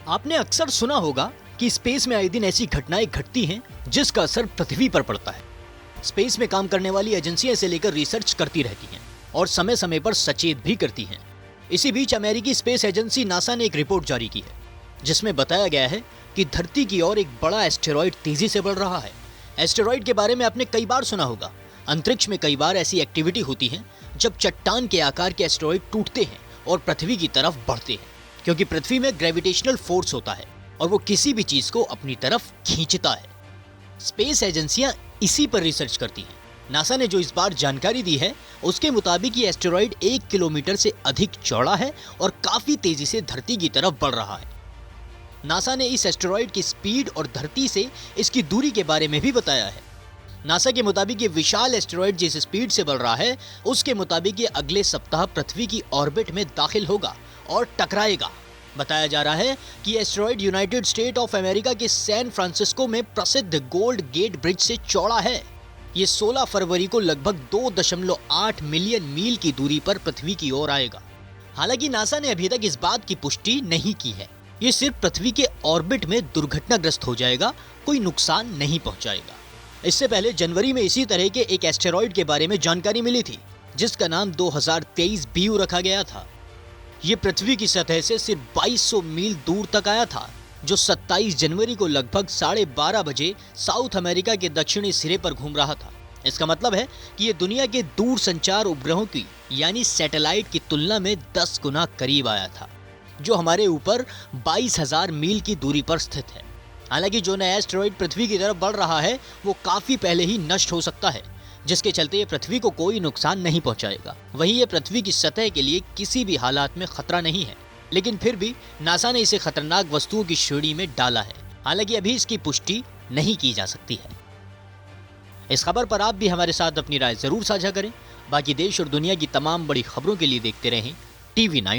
आपने अक्सर सुना होगा कि स्पेस में आए दिन ऐसी घटनाएं घटती हैं जिसका असर पृथ्वी पर पड़ता है। स्पेस में काम करने वाली एजेंसियां इसे लेकर रिसर्च करती रहती हैं और समय समय पर सचेत भी करती हैं। इसी बीच अमेरिकी स्पेस एजेंसी नासा ने एक रिपोर्ट जारी की है जिसमें बताया गया है कि धरती की ओर एक बड़ा एस्टेरॉयड तेजी से बढ़ रहा है। एस्टेरॉयड के बारे में आपने कई बार सुना होगा। अंतरिक्ष में कई बार ऐसी एक्टिविटी होती है जब चट्टान के आकार के एस्टेरॉयड टूटते हैं और पृथ्वी की तरफ बढ़ते हैं, क्योंकि पृथ्वी में ग्रेविटेशनल फोर्स होता है और वो किसी भी चीज को अपनी तरफ खींचता है। स्पेस एजेंसियां इसी पर रिसर्च करती हैं। नासा ने जो इस बार जानकारी दी है उसके मुताबिक ये एस्टेरॉयड 1 किलोमीटर से अधिक चौड़ा है और काफी तेजी से धरती की तरफ बढ़ रहा है। नासा ने इस एस्टेरॉयड की स्पीड और धरती से इसकी दूरी के बारे में भी बताया है। नासा के मुताबिक ये विशाल एस्टेरॉयड जिस स्पीड से बढ़ रहा है उसके मुताबिक ये अगले सप्ताह पृथ्वी की ऑर्बिट में दाखिल होगा और टकराएगा। बताया जा रहा है कि asteroid United state of America के सैन फ्रांसिस्को में प्रसिद्ध गोल्ड गेट ब्रिज से चौड़ा है। ये 16 फरवरी को लगभग 2.8 मिलियन मील की दूरी पर पृथ्वी की ओर आएगा। हालांकि नासा ने अभी तक इस बात की पुष्टि नहीं की है। ये सिर्फ पृथ्वी के ऑर्बिट में दुर्घटनाग्रस्त हो जाएगा, कोई नुकसान नहीं पहुंचाएगा। इससे पहले जनवरी में इसी तरह के एक एस्टेरॉयड के बारे में जानकारी मिली थी जिसका नाम 2023 BU रखा गया था। ये पृथ्वी की सतह से सिर्फ 2200 मील दूर तक आया था, जो 27 जनवरी को लगभग 12:30 बजे साउथ अमेरिका के दक्षिणी सिरे पर घूम रहा था। इसका मतलब है कि ये दुनिया के दूर संचार उपग्रहों की यानी सैटेलाइट की तुलना में 10 गुना करीब आया था, जो हमारे ऊपर 22,000 मील की दूरी पर स्थित है। हालांकि जो नया एस्टेरॉयड पृथ्वी की तरफ बढ़ रहा है वो काफी पहले ही नष्ट हो सकता है, जिसके चलते ये पृथ्वी को कोई नुकसान नहीं पहुंचाएगा। वहीं ये पृथ्वी की सतह के लिए किसी भी हालात में खतरा नहीं है, लेकिन फिर भी नासा ने इसे खतरनाक वस्तुओं की श्रेणी में डाला है। हालांकि अभी इसकी पुष्टि नहीं की जा सकती है। इस खबर पर आप भी हमारे साथ अपनी राय जरूर साझा करें। बाकी देश और दुनिया की तमाम बड़ी खबरों के लिए देखते रहें TV9।